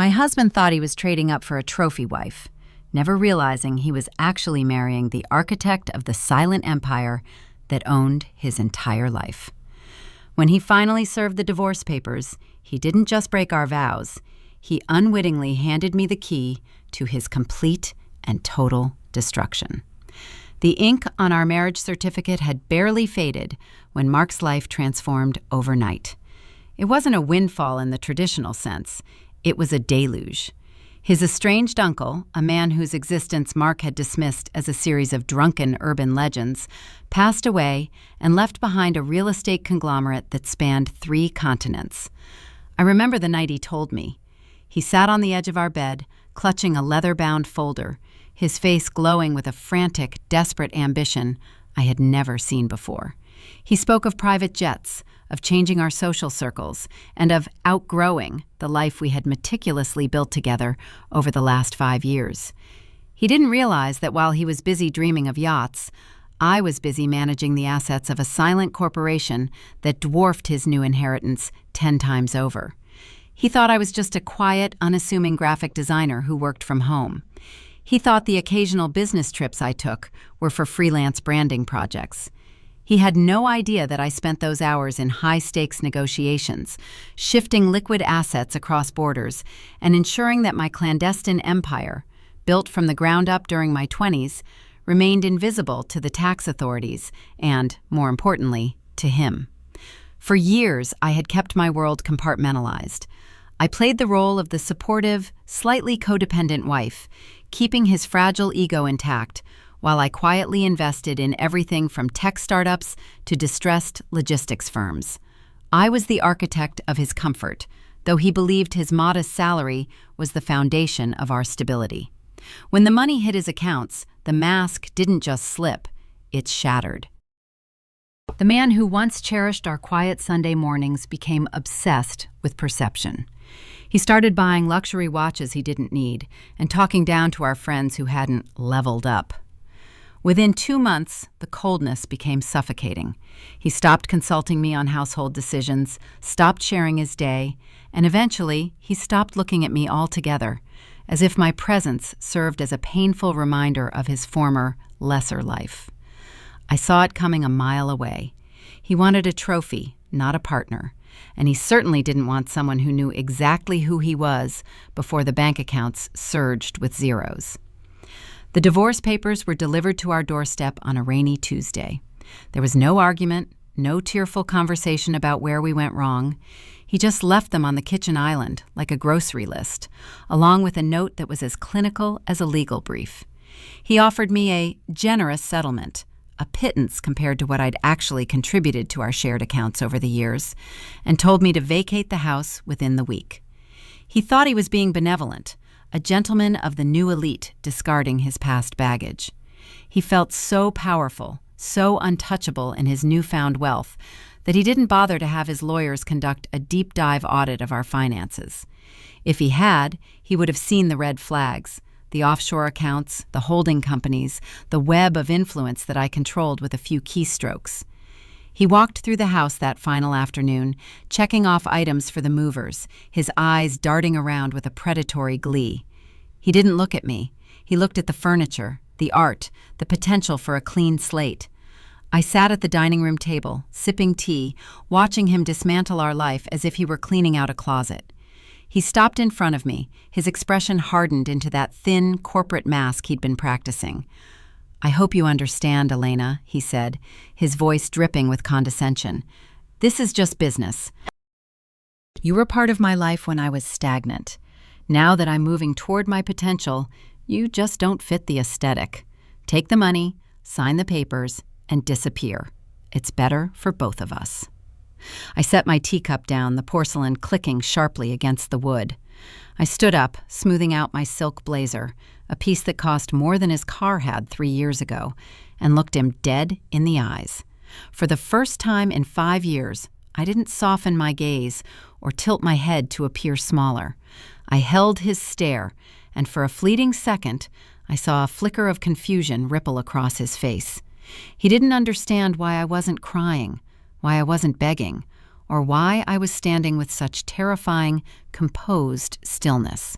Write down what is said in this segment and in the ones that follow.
My husband thought he was trading up for a trophy wife, never realizing he was actually marrying the architect of the silent empire that owned his entire life. When he finally served the divorce papers, he didn't just break our vows, he unwittingly handed me the key to his complete and total destruction. The ink on our marriage certificate had barely faded when Mark's life transformed overnight. It wasn't a windfall in the traditional sense. It was a deluge. His estranged uncle, a man whose existence Mark had dismissed as a series of drunken urban legends, passed away and left behind a real estate conglomerate that spanned 3 continents. I remember the night he told me. He sat on the edge of our bed, clutching a leather-bound folder, his face glowing with a frantic, desperate ambition I had never seen before. He spoke of private jets, of changing our social circles, and of outgrowing the life we had meticulously built together over the last 5 years. He didn't realize that while he was busy dreaming of yachts, I was busy managing the assets of a silent corporation that dwarfed his new inheritance 10 times over. He thought I was just a quiet, unassuming graphic designer who worked from home. He thought the occasional business trips I took were for freelance branding projects. He had no idea that I spent those hours in high-stakes negotiations, shifting liquid assets across borders, and ensuring that my clandestine empire, built from the ground up during my 20s, remained invisible to the tax authorities and, more importantly, to him. For years, I had kept my world compartmentalized. I played the role of the supportive, slightly codependent wife, keeping his fragile ego intact, while I quietly invested in everything from tech startups to distressed logistics firms. I was the architect of his comfort, though he believed his modest salary was the foundation of our stability. When the money hit his accounts, the mask didn't just slip, it shattered. The man who once cherished our quiet Sunday mornings became obsessed with perception. He started buying luxury watches he didn't need and talking down to our friends who hadn't leveled up. Within 2 months, the coldness became suffocating. He stopped consulting me on household decisions, stopped sharing his day, and eventually he stopped looking at me altogether, as if my presence served as a painful reminder of his former, lesser life. I saw it coming a mile away. He wanted a trophy, not a partner, and he certainly didn't want someone who knew exactly who he was before the bank accounts surged with zeros. The divorce papers were delivered to our doorstep on a rainy Tuesday. There was no argument, no tearful conversation about where we went wrong. He just left them on the kitchen island, like a grocery list, along with a note that was as clinical as a legal brief. He offered me a generous settlement, a pittance compared to what I'd actually contributed to our shared accounts over the years, and told me to vacate the house within the week. He thought he was being benevolent, a gentleman of the new elite discarding his past baggage. He felt so powerful, so untouchable in his newfound wealth, that he didn't bother to have his lawyers conduct a deep dive audit of our finances. If he had, he would have seen the red flags, the offshore accounts, the holding companies, the web of influence that I controlled with a few keystrokes. He walked through the house that final afternoon, checking off items for the movers, his eyes darting around with a predatory glee. He didn't look at me. He looked at the furniture, the art, the potential for a clean slate. I sat at the dining room table, sipping tea, watching him dismantle our life as if he were cleaning out a closet. He stopped in front of me, his expression hardened into that thin, corporate mask he'd been practicing. "I hope you understand, Elena," he said, his voice dripping with condescension. "This is just business. You were part of my life when I was stagnant. Now that I'm moving toward my potential, you just don't fit the aesthetic. Take the money, sign the papers, and disappear. It's better for both of us." I set my teacup down, the porcelain clicking sharply against the wood. I stood up, smoothing out my silk blazer, a piece that cost more than his car had 3 years ago, and looked him dead in the eyes. For the first time in 5 years, I didn't soften my gaze or tilt my head to appear smaller. I held his stare, and for a fleeting second, I saw a flicker of confusion ripple across his face. He didn't understand why I wasn't crying, why I wasn't begging, or why I was standing with such terrifying, composed stillness.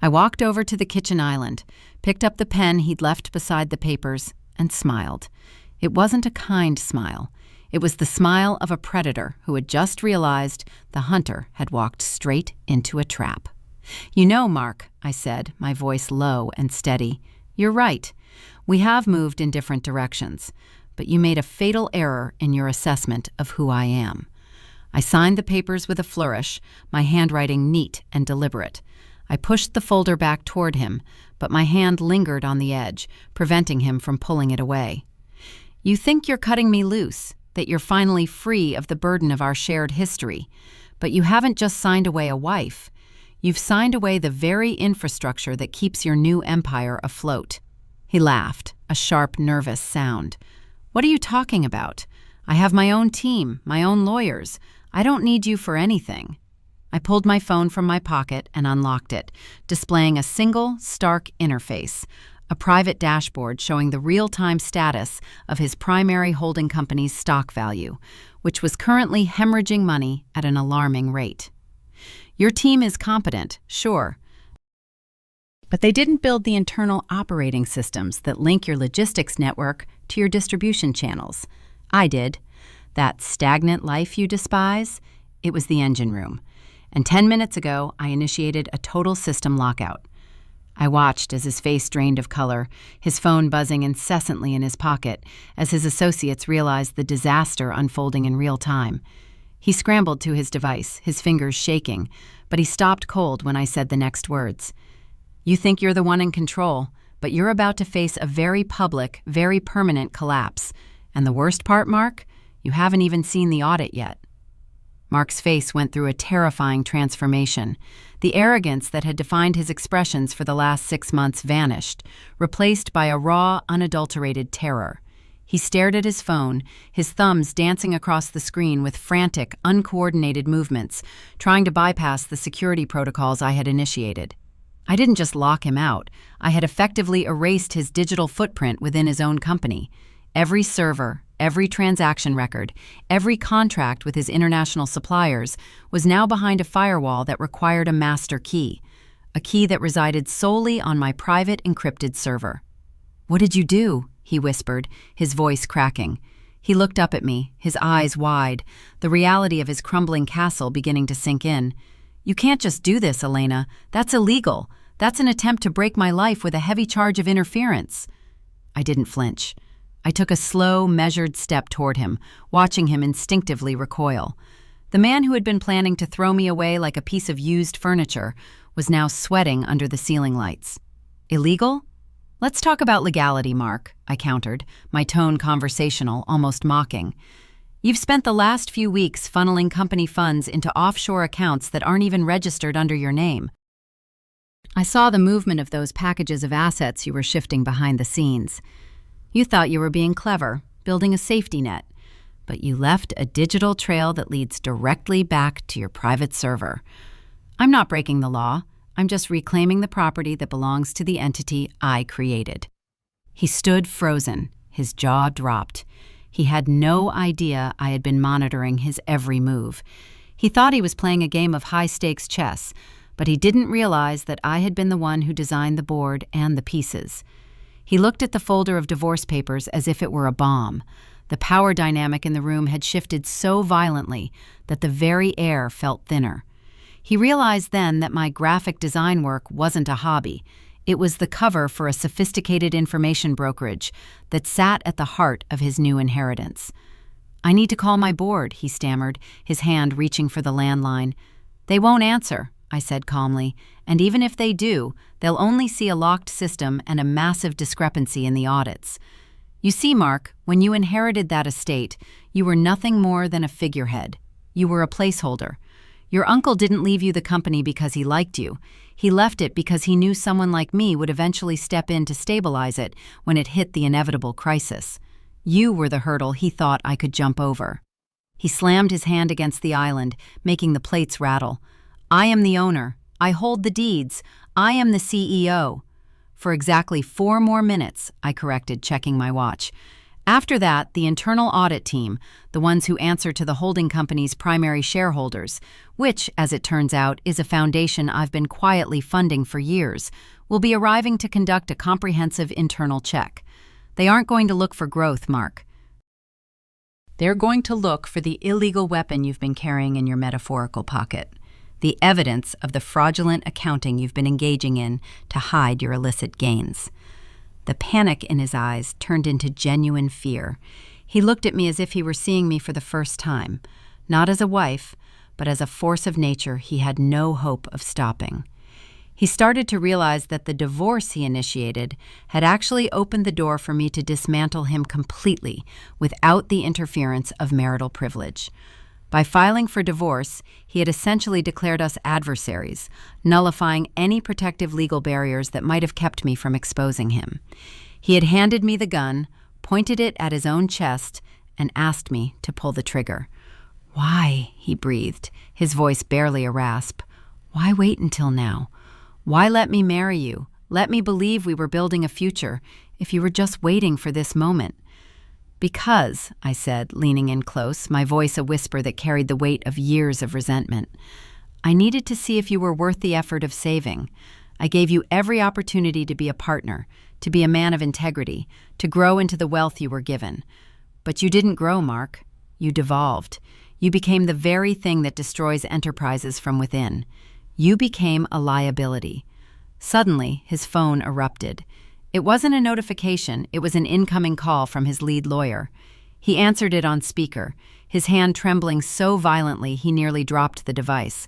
I walked over to the kitchen island, picked up the pen he'd left beside the papers, and smiled. It wasn't a kind smile. It was the smile of a predator who had just realized the hunter had walked straight into a trap. "You know, Mark," I said, my voice low and steady, "you're right. We have moved in different directions, but you made a fatal error in your assessment of who I am." I signed the papers with a flourish, my handwriting neat and deliberate. I pushed the folder back toward him, but my hand lingered on the edge, preventing him from pulling it away. "You think you're cutting me loose, that you're finally free of the burden of our shared history, but you haven't just signed away a wife. You've signed away the very infrastructure that keeps your new empire afloat." He laughed, a sharp, nervous sound. "What are you talking about? I have my own team, my own lawyers. I don't need you for anything." I pulled my phone from my pocket and unlocked it, displaying a single, stark interface, a private dashboard showing the real-time status of his primary holding company's stock value, which was currently hemorrhaging money at an alarming rate. "Your team is competent, sure, but they didn't build the internal operating systems that link your logistics network to your distribution channels. I did. That stagnant life you despise, it was the engine room. And 10 minutes ago, I initiated a total system lockout." I watched as his face drained of color, his phone buzzing incessantly in his pocket, as his associates realized the disaster unfolding in real time. He scrambled to his device, his fingers shaking, but he stopped cold when I said the next words. "You think you're the one in control, but you're about to face a very public, very permanent collapse. And the worst part, Mark? You haven't even seen the audit yet." Mark's face went through a terrifying transformation. The arrogance that had defined his expressions for the last 6 months vanished, replaced by a raw, unadulterated terror. He stared at his phone, his thumbs dancing across the screen with frantic, uncoordinated movements, trying to bypass the security protocols I had initiated. I didn't just lock him out. I had effectively erased his digital footprint within his own company. Every server, every transaction record, every contract with his international suppliers was now behind a firewall that required a master key, a key that resided solely on my private encrypted server. "What did you do?" he whispered, his voice cracking. He looked up at me, his eyes wide, the reality of his crumbling castle beginning to sink in. "You can't just do this, Elena. That's illegal. That's an attempt to break my life with a heavy charge of interference." I didn't flinch. I took a slow, measured step toward him, watching him instinctively recoil. The man who had been planning to throw me away like a piece of used furniture was now sweating under the ceiling lights. "Illegal? Let's talk about legality, Mark," I countered, my tone conversational, almost mocking. "You've spent the last few weeks funneling company funds into offshore accounts that aren't even registered under your name. I saw the movement of those packages of assets you were shifting behind the scenes. You thought you were being clever, building a safety net, but you left a digital trail that leads directly back to your private server. I'm not breaking the law. I'm just reclaiming the property that belongs to the entity I created." He stood frozen, his jaw dropped. He had no idea I had been monitoring his every move. He thought he was playing a game of high-stakes chess, but he didn't realize that I had been the one who designed the board and the pieces. He looked at the folder of divorce papers as if it were a bomb. The power dynamic in the room had shifted so violently that the very air felt thinner. He realized then that my graphic design work wasn't a hobby. It was the cover for a sophisticated information brokerage that sat at the heart of his new inheritance. "I need to call my board," he stammered, his hand reaching for the landline. "They won't answer," I said calmly, "and even if they do, they'll only see a locked system and a massive discrepancy in the audits. You see, Mark, when you inherited that estate, you were nothing more than a figurehead. You were a placeholder. Your uncle didn't leave you the company because he liked you. He left it because he knew someone like me would eventually step in to stabilize it when it hit the inevitable crisis. You were the hurdle he thought I could jump over." He slammed his hand against the island, making the plates rattle. "I am the owner. I hold the deeds. I am the CEO. For exactly 4 more minutes, I corrected, checking my watch. After that, the internal audit team, the ones who answer to the holding company's primary shareholders, which, as it turns out, is a foundation I've been quietly funding for years, will be arriving to conduct a comprehensive internal check. They aren't going to look for growth, Mark. They're going to look for the illegal weapon you've been carrying in your metaphorical pocket, the evidence of the fraudulent accounting you've been engaging in to hide your illicit gains. The panic in his eyes turned into genuine fear. He looked at me as if he were seeing me for the first time, not as a wife, but as a force of nature he had no hope of stopping. He started to realize that the divorce he initiated had actually opened the door for me to dismantle him completely without the interference of marital privilege. By filing for divorce, he had essentially declared us adversaries, nullifying any protective legal barriers that might have kept me from exposing him. He had handed me the gun, pointed it at his own chest, and asked me to pull the trigger. "Why?" he breathed, his voice barely a rasp. "Why wait until now? Why let me marry you? Let me believe we were building a future, if you were just waiting for this moment." "Because," I said, leaning in close, my voice a whisper that carried the weight of years of resentment, "I needed to see if you were worth the effort of saving. I gave you every opportunity to be a partner, to be a man of integrity, to grow into the wealth you were given. But you didn't grow, Mark. You devolved. You became the very thing that destroys enterprises from within. You became a liability." Suddenly, his phone erupted. It wasn't a notification, it was an incoming call from his lead lawyer. He answered it on speaker, his hand trembling so violently he nearly dropped the device.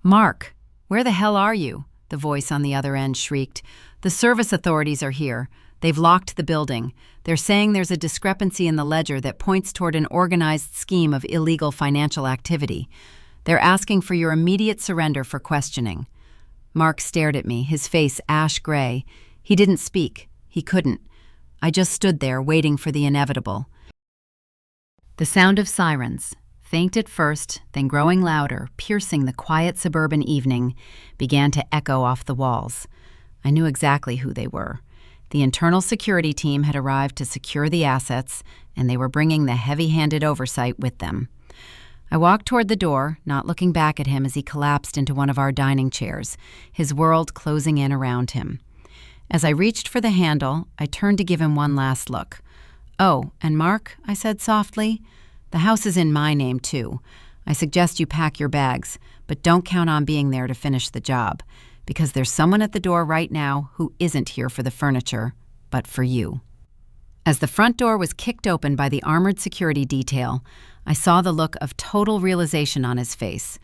"Mark, where the hell are you?" the voice on the other end shrieked. "The service authorities are here. They've locked the building. They're saying there's a discrepancy in the ledger that points toward an organized scheme of illegal financial activity. They're asking for your immediate surrender for questioning." Mark stared at me, his face ash gray. He didn't speak. He couldn't. I just stood there, waiting for the inevitable. The sound of sirens, faint at first, then growing louder, piercing the quiet suburban evening, began to echo off the walls. I knew exactly who they were. The internal security team had arrived to secure the assets, and they were bringing the heavy-handed oversight with them. I walked toward the door, not looking back at him as he collapsed into one of our dining chairs, his world closing in around him. As I reached for the handle, I turned to give him one last look. "Oh, and Mark," I said softly, "the house is in my name, too. I suggest you pack your bags, but don't count on being there to finish the job, because there's someone at the door right now who isn't here for the furniture, but for you." As the front door was kicked open by the armored security detail, I saw the look of total realization on his face.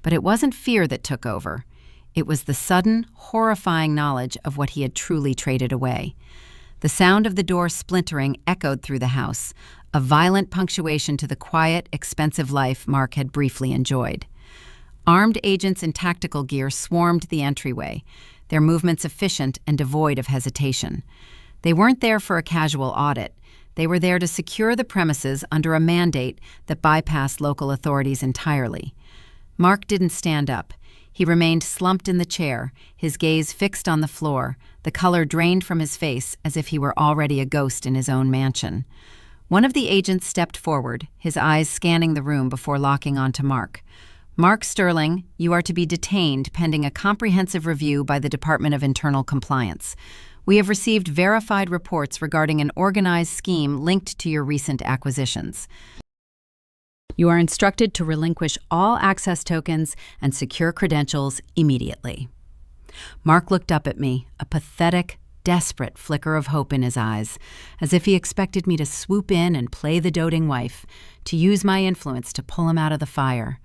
But it wasn't fear that took over. It was the sudden, horrifying knowledge of what he had truly traded away. The sound of the door splintering echoed through the house, a violent punctuation to the quiet, expensive life Mark had briefly enjoyed. Armed agents in tactical gear swarmed the entryway, their movements efficient and devoid of hesitation. They weren't there for a casual audit. They were there to secure the premises under a mandate that bypassed local authorities entirely. Mark didn't stand up. He remained slumped in the chair, his gaze fixed on the floor, the color drained from his face as if he were already a ghost in his own mansion. One of the agents stepped forward, his eyes scanning the room before locking onto Mark. "Mark Sterling, you are to be detained pending a comprehensive review by the Department of Internal Compliance. We have received verified reports regarding an organized scheme linked to your recent acquisitions. You are instructed to relinquish all access tokens and secure credentials immediately." Mark looked up at me, a pathetic, desperate flicker of hope in his eyes, as if he expected me to swoop in and play the doting wife, to use my influence to pull him out of the fire.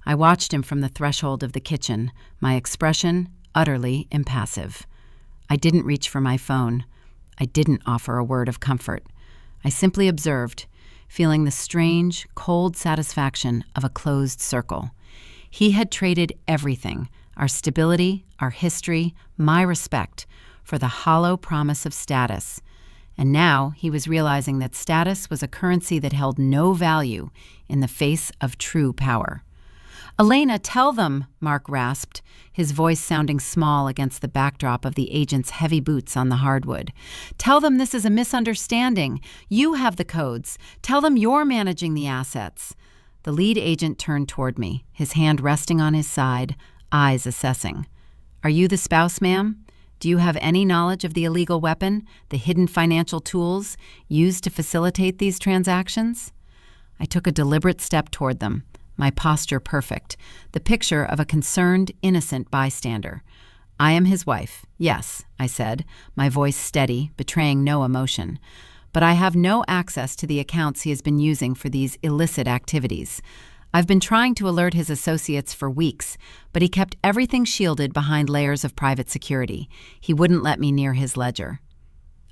I watched him from the threshold of the kitchen, my expression utterly impassive. I didn't reach for my phone. I didn't offer a word of comfort. I simply observed, feeling the strange, cold satisfaction of a closed circle. He had traded everything, our stability, our history, my respect, for the hollow promise of status. And now he was realizing that status was a currency that held no value in the face of true power. "Elena, tell them," Mark rasped, his voice sounding small against the backdrop of the agent's heavy boots on the hardwood. "Tell them this is a misunderstanding. You have the codes. Tell them you're managing the assets." The lead agent turned toward me, his hand resting on his side, eyes assessing. "Are you the spouse, ma'am? Do you have any knowledge of the illegal weapon, the hidden financial tools used to facilitate these transactions?" I took a deliberate step toward them, my posture perfect, the picture of a concerned, innocent bystander. "I am his wife, yes," I said, my voice steady, betraying no emotion. "But I have no access to the accounts he has been using for these illicit activities. I've been trying to alert his associates for weeks, but he kept everything shielded behind layers of private security. He wouldn't let me near his ledger."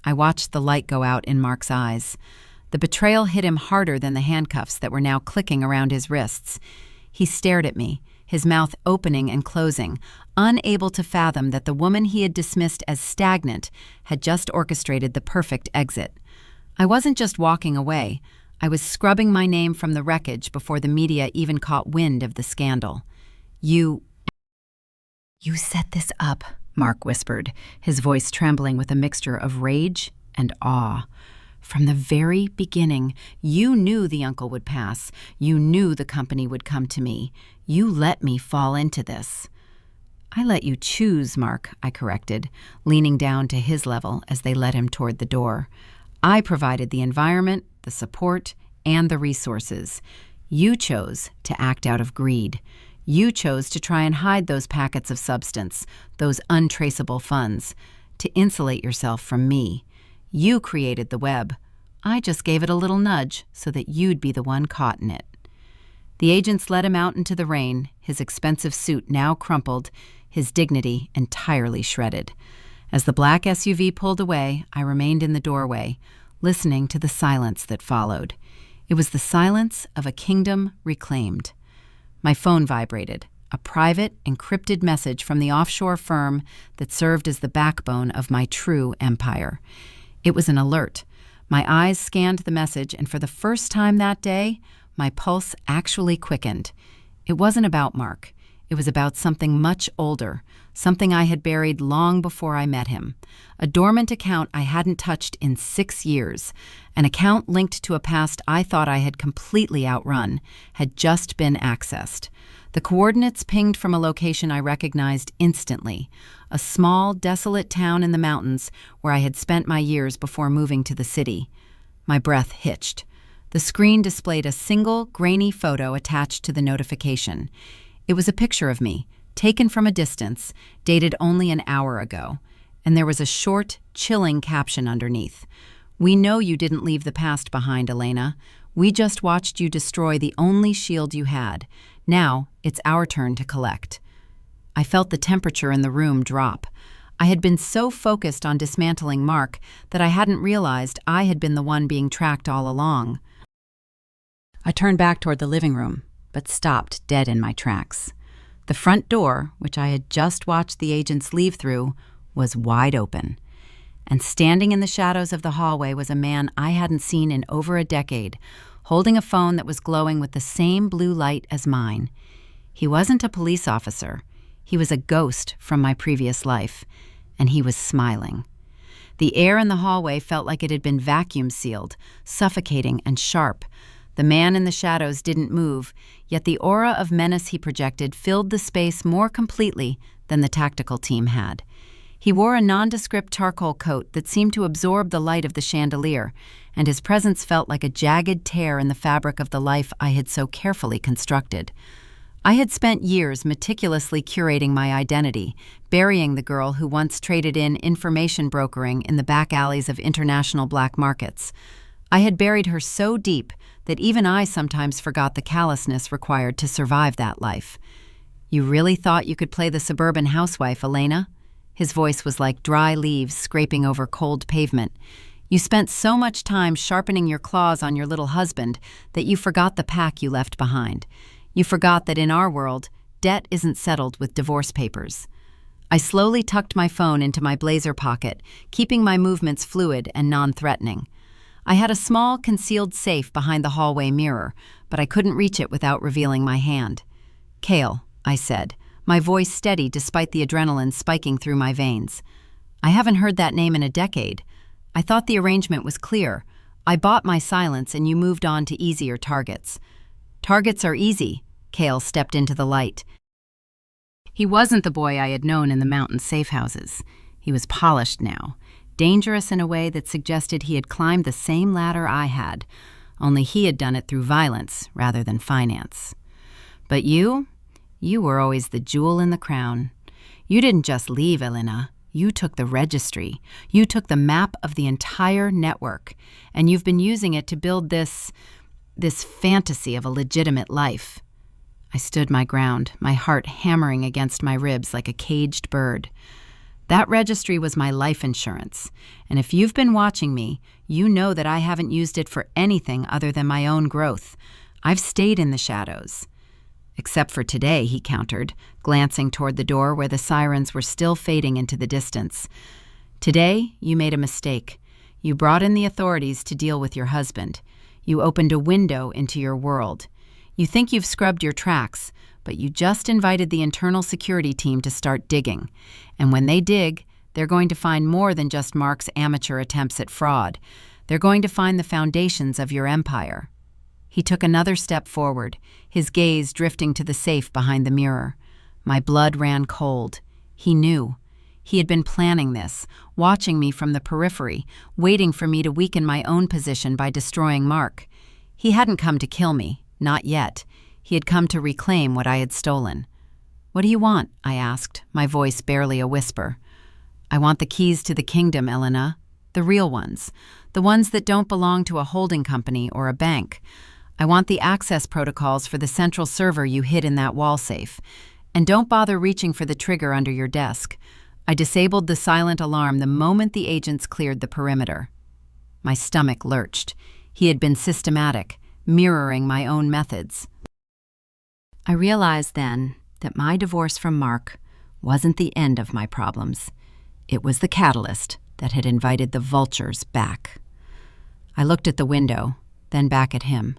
I watched the light go out in Mark's eyes. The betrayal hit him harder than the handcuffs that were now clicking around his wrists. He stared at me, his mouth opening and closing, unable to fathom that the woman he had dismissed as stagnant had just orchestrated the perfect exit. I wasn't just walking away. I was scrubbing my name from the wreckage before the media even caught wind of the scandal. You set this up," Mark whispered, his voice trembling with a mixture of rage and awe. "From the very beginning, you knew the uncle would pass. You knew the company would come to me. You let me fall into this." "I let you choose, Mark," I corrected, leaning down to his level as they led him toward the door. "I provided the environment, the support, and the resources. You chose to act out of greed. You chose to try and hide those packets of substance, those untraceable funds, to insulate yourself from me. You created the web. I just gave it a little nudge so that you'd be the one caught in it." The agents led him out into the rain, his expensive suit now crumpled, his dignity entirely shredded. As the black SUV pulled away, I remained in the doorway, listening to the silence that followed. It was the silence of a kingdom reclaimed. My phone vibrated, a private, encrypted message from the offshore firm that served as the backbone of my true empire. It was an alert. My eyes scanned the message, and for the first time that day, my pulse actually quickened. It wasn't about Mark. It was about something much older, something I had buried long before I met him. A dormant account I hadn't touched in 6 years. An account linked to a past I thought I had completely outrun, had just been accessed. The coordinates pinged from a location I recognized instantly, a small, desolate town in the mountains where I had spent my years before moving to the city. My breath hitched. The screen displayed a single, grainy photo attached to the notification. It was a picture of me, taken from a distance, dated only an hour ago, and there was a short, chilling caption underneath. "We know you didn't leave the past behind, Elena. We just watched you destroy the only shield you had. Now, it's our turn to collect." I felt the temperature in the room drop. I had been so focused on dismantling Mark that I hadn't realized I had been the one being tracked all along. I turned back toward the living room, but stopped dead in my tracks. The front door, which I had just watched the agents leave through, was wide open. And standing in the shadows of the hallway was a man I hadn't seen in over a decade, holding a phone that was glowing with the same blue light as mine. He wasn't a police officer. He was a ghost from my previous life, and he was smiling. The air in the hallway felt like it had been vacuum sealed, suffocating and sharp. The man in the shadows didn't move, yet the aura of menace he projected filled the space more completely than the tactical team had. He wore a nondescript charcoal coat that seemed to absorb the light of the chandelier, and his presence felt like a jagged tear in the fabric of the life I had so carefully constructed. I had spent years meticulously curating my identity, burying the girl who once traded in information brokering in the back alleys of international black markets. I had buried her so deep that even I sometimes forgot the callousness required to survive that life. "You really thought you could play the suburban housewife, Elena?" His voice was like dry leaves scraping over cold pavement. "You spent so much time sharpening your claws on your little husband that you forgot the pack you left behind. You forgot that in our world, debt isn't settled with divorce papers." I slowly tucked my phone into my blazer pocket, keeping my movements fluid and non-threatening. I had a small, concealed safe behind the hallway mirror, but I couldn't reach it without revealing my hand. Cale, I said, my voice steady despite the adrenaline spiking through my veins. I haven't heard that name in a decade. I thought the arrangement was clear. I bought my silence and you moved on to easier targets. Targets are easy. Cale stepped into the light. He wasn't the boy I had known in the mountain safe houses. He was polished now, dangerous in a way that suggested he had climbed the same ladder I had, only he had done it through violence rather than finance. But you were always the jewel in the crown. You didn't just leave, Elena. You took the registry. You took the map of the entire network, and you've been using it to build this fantasy of a legitimate life. I stood my ground, my heart hammering against my ribs like a caged bird. That registry was my life insurance, and if you've been watching me, you know that I haven't used it for anything other than my own growth. I've stayed in the shadows. Except for today, he countered, glancing toward the door where the sirens were still fading into the distance. Today, you made a mistake. You brought in the authorities to deal with your husband. You opened a window into your world. You think you've scrubbed your tracks, but you just invited the internal security team to start digging. And when they dig, they're going to find more than just Mark's amateur attempts at fraud. They're going to find the foundations of your empire. He took another step forward, his gaze drifting to the safe behind the mirror. My blood ran cold. He knew. He had been planning this, watching me from the periphery, waiting for me to weaken my own position by destroying Mark. He hadn't come to kill me, not yet. He had come to reclaim what I had stolen. "What do you want?" I asked, my voice barely a whisper. "I want the keys to the kingdom, Elena. The real ones. The ones that don't belong to a holding company or a bank. I want the access protocols for the central server you hid in that wall safe. And don't bother reaching for the trigger under your desk. I disabled the silent alarm the moment the agents cleared the perimeter." My stomach lurched. He had been systematic, mirroring my own methods. I realized then that my divorce from Mark wasn't the end of my problems. It was the catalyst that had invited the vultures back. I looked at the window, then back at him.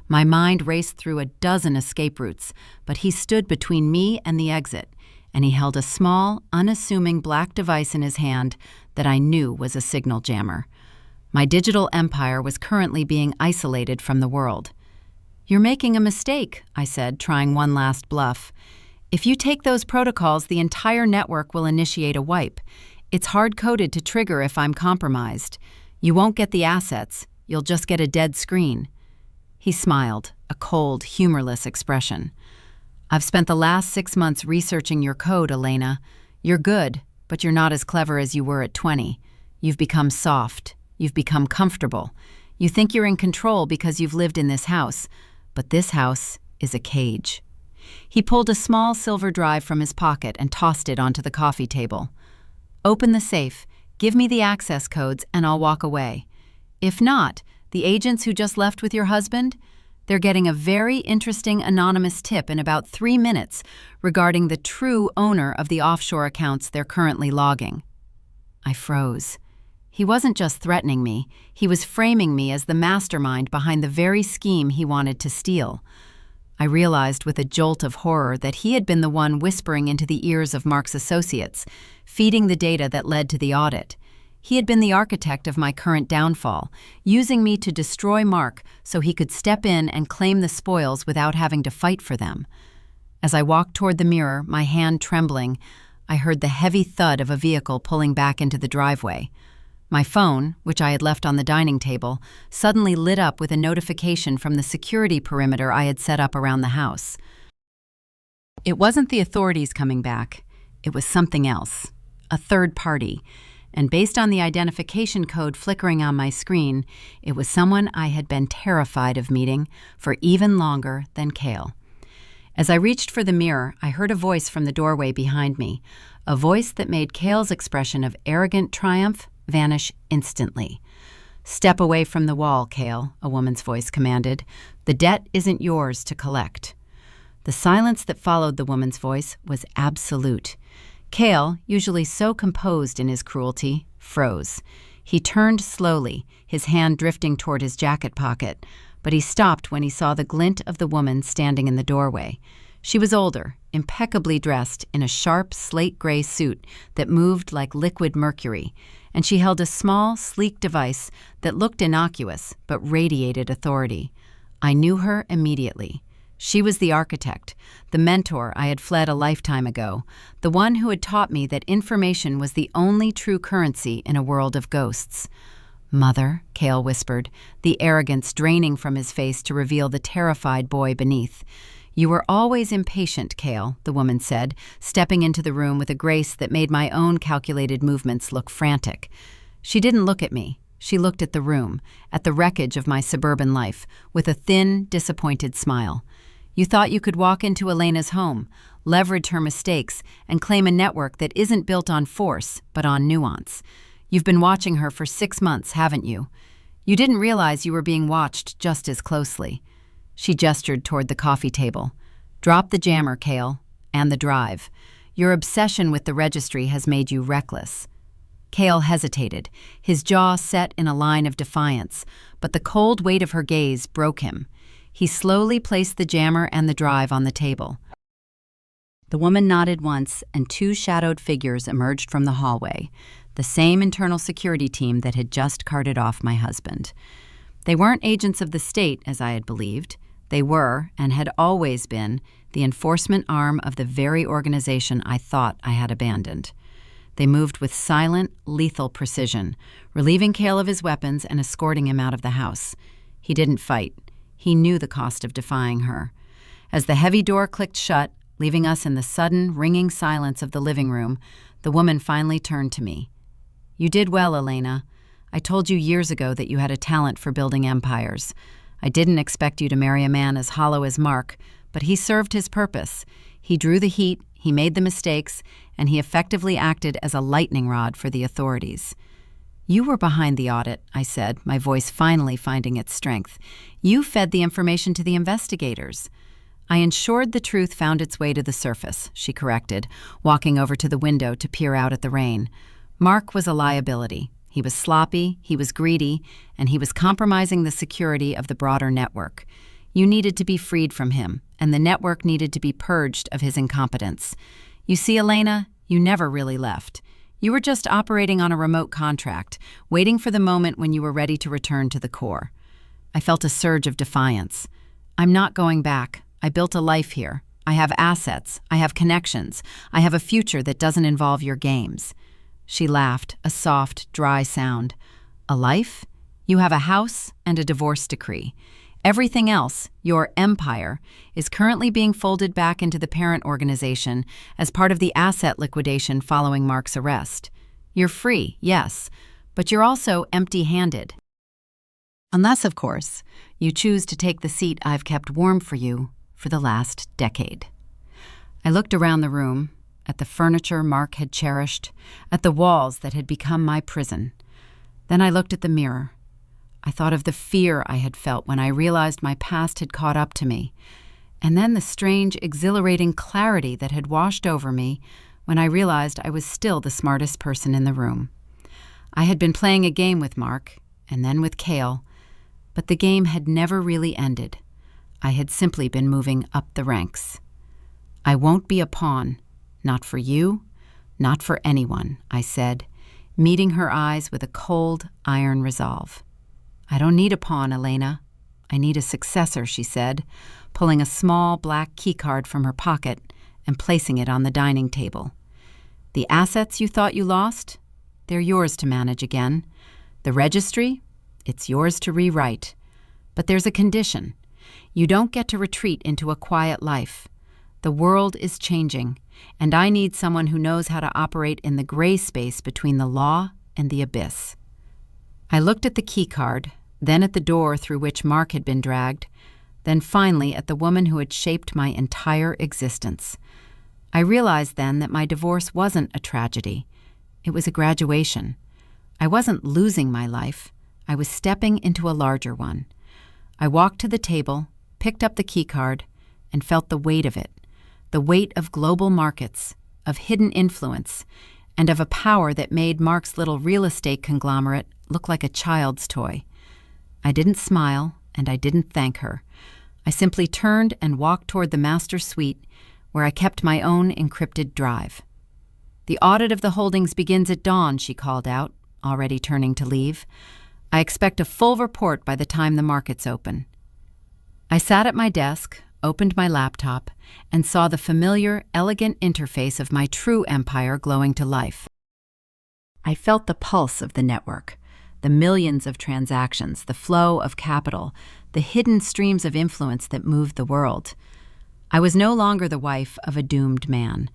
My mind raced through a dozen escape routes, but he stood between me and the exit, and he held a small, unassuming black device in his hand that I knew was a signal jammer. My digital empire was currently being isolated from the world. "You're making a mistake," I said, trying one last bluff. "If you take those protocols, the entire network will initiate a wipe. It's hard-coded to trigger if I'm compromised. You won't get the assets. You'll just get a dead screen." He smiled, a cold, humorless expression. "I've spent the last 6 months researching your code, Elena. You're good, but you're not as clever as you were at 20. You've become soft. You've become comfortable. You think you're in control because you've lived in this house, but this house is a cage." He pulled a small silver drive from his pocket and tossed it onto the coffee table. "Open the safe, give me the access codes, and I'll walk away. If not, the agents who just left with your husband, they're getting a very interesting anonymous tip in about 3 minutes regarding the true owner of the offshore accounts they're currently logging." I froze. He wasn't just threatening me, he was framing me as the mastermind behind the very scheme he wanted to steal. I realized with a jolt of horror that he had been the one whispering into the ears of Mark's associates, feeding the data that led to the audit. He had been the architect of my current downfall, using me to destroy Mark so he could step in and claim the spoils without having to fight for them. As I walked toward the mirror, my hand trembling, I heard the heavy thud of a vehicle pulling back into the driveway. My phone, which I had left on the dining table, suddenly lit up with a notification from the security perimeter I had set up around the house. It wasn't the authorities coming back. It was something else, a third party. And based on the identification code flickering on my screen, it was someone I had been terrified of meeting for even longer than Cale. As I reached for the mirror, I heard a voice from the doorway behind me, a voice that made Cale's expression of arrogant triumph vanish instantly. "Step away from the wall, Cale," a woman's voice commanded. "The debt isn't yours to collect." The silence that followed the woman's voice was absolute. Cale, usually so composed in his cruelty, froze. He turned slowly, his hand drifting toward his jacket pocket, but he stopped when he saw the glint of the woman standing in the doorway. She was older, impeccably dressed in a sharp slate gray suit that moved like liquid mercury, and she held a small, sleek device that looked innocuous but radiated authority. I knew her immediately. She was the architect, the mentor I had fled a lifetime ago, the one who had taught me that information was the only true currency in a world of ghosts. "Mother," Cale whispered, the arrogance draining from his face to reveal the terrified boy beneath. "You were always impatient, Cale," the woman said, stepping into the room with a grace that made my own calculated movements look frantic. She didn't look at me. She looked at the room, at the wreckage of my suburban life, with a thin, disappointed smile. "You thought you could walk into Elena's home, leverage her mistakes, and claim a network that isn't built on force, but on nuance. You've been watching her for 6 months, haven't you? You didn't realize you were being watched just as closely." She gestured toward the coffee table. "Drop the jammer, Cale, and the drive. Your obsession with the registry has made you reckless." Cale hesitated, his jaw set in a line of defiance, but the cold weight of her gaze broke him. He slowly placed the jammer and the drive on the table. The woman nodded once, and 2 shadowed figures emerged from the hallway, the same internal security team that had just carted off my husband. They weren't agents of the state, as I had believed. They were, and had always been, the enforcement arm of the very organization I thought I had abandoned. They moved with silent, lethal precision, relieving Cale of his weapons and escorting him out of the house. He didn't fight. He knew the cost of defying her. As the heavy door clicked shut, leaving us in the sudden, ringing silence of the living room, the woman finally turned to me. "You did well, Elena. I told you years ago that you had a talent for building empires. I didn't expect you to marry a man as hollow as Mark, but he served his purpose. He drew the heat, he made the mistakes, and he effectively acted as a lightning rod for the authorities." "You were behind the audit," I said, my voice finally finding its strength. "You fed the information to the investigators." "I ensured the truth found its way to the surface," she corrected, walking over to the window to peer out at the rain. "Mark was a liability. He was sloppy, he was greedy, and he was compromising the security of the broader network. You needed to be freed from him, and the network needed to be purged of his incompetence. You see, Elena, you never really left. You were just operating on a remote contract, waiting for the moment when you were ready to return to the core." I felt a surge of defiance. "I'm not going back. I built a life here. I have assets. I have connections. I have a future that doesn't involve your games." She laughed, a soft, dry sound. "A life? You have a house and a divorce decree. Everything else, your empire, is currently being folded back into the parent organization as part of the asset liquidation following Mark's arrest. You're free, yes, but you're also empty-handed. Unless, of course, you choose to take the seat I've kept warm for you for the last decade." I looked around the room, at the furniture Mark had cherished, at the walls that had become my prison. Then I looked at the mirror. I thought of the fear I had felt when I realized my past had caught up to me, and then the strange, exhilarating clarity that had washed over me when I realized I was still the smartest person in the room. I had been playing a game with Mark, and then with Cale, but the game had never really ended. I had simply been moving up the ranks. "I won't be a pawn. Not for you, not for anyone," I said, meeting her eyes with a cold, iron resolve. "I don't need a pawn, Elena. I need a successor," she said, pulling a small black keycard from her pocket and placing it on the dining table. "The assets you thought you lost? They're yours to manage again. The registry? It's yours to rewrite. But there's a condition. You don't get to retreat into a quiet life. The world is changing, and I need someone who knows how to operate in the gray space between the law and the abyss." I looked at the keycard, then at the door through which Mark had been dragged, then finally at the woman who had shaped my entire existence. I realized then that my divorce wasn't a tragedy. It was a graduation. I wasn't losing my life. I was stepping into a larger one. I walked to the table, picked up the keycard, and felt the weight of it. The weight of global markets, of hidden influence, and of a power that made Mark's little real estate conglomerate look like a child's toy. I didn't smile, and I didn't thank her. I simply turned and walked toward the master suite, where I kept my own encrypted drive. "The audit of the holdings begins at dawn," she called out, already turning to leave. "I expect a full report by the time the markets open." I sat at my desk, opened my laptop, and saw the familiar, elegant interface of my true empire glowing to life. I felt the pulse of the network, the millions of transactions, the flow of capital, the hidden streams of influence that moved the world. I was no longer the wife of a doomed man.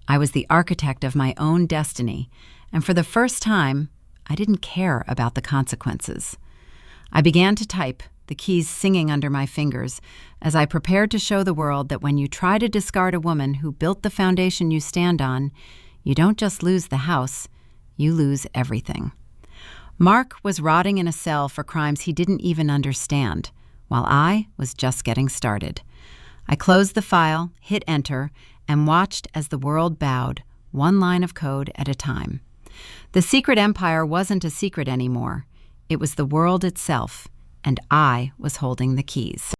I was the architect of my own destiny, and for the first time, I didn't care about the consequences. I began to type, the keys singing under my fingers, as I prepared to show the world that when you try to discard a woman who built the foundation you stand on, you don't just lose the house, you lose everything. Mark was rotting in a cell for crimes he didn't even understand, while I was just getting started. I closed the file, hit enter, and watched as the world bowed, one line of code at a time. The secret empire wasn't a secret anymore. It was the world itself, and I was holding the keys.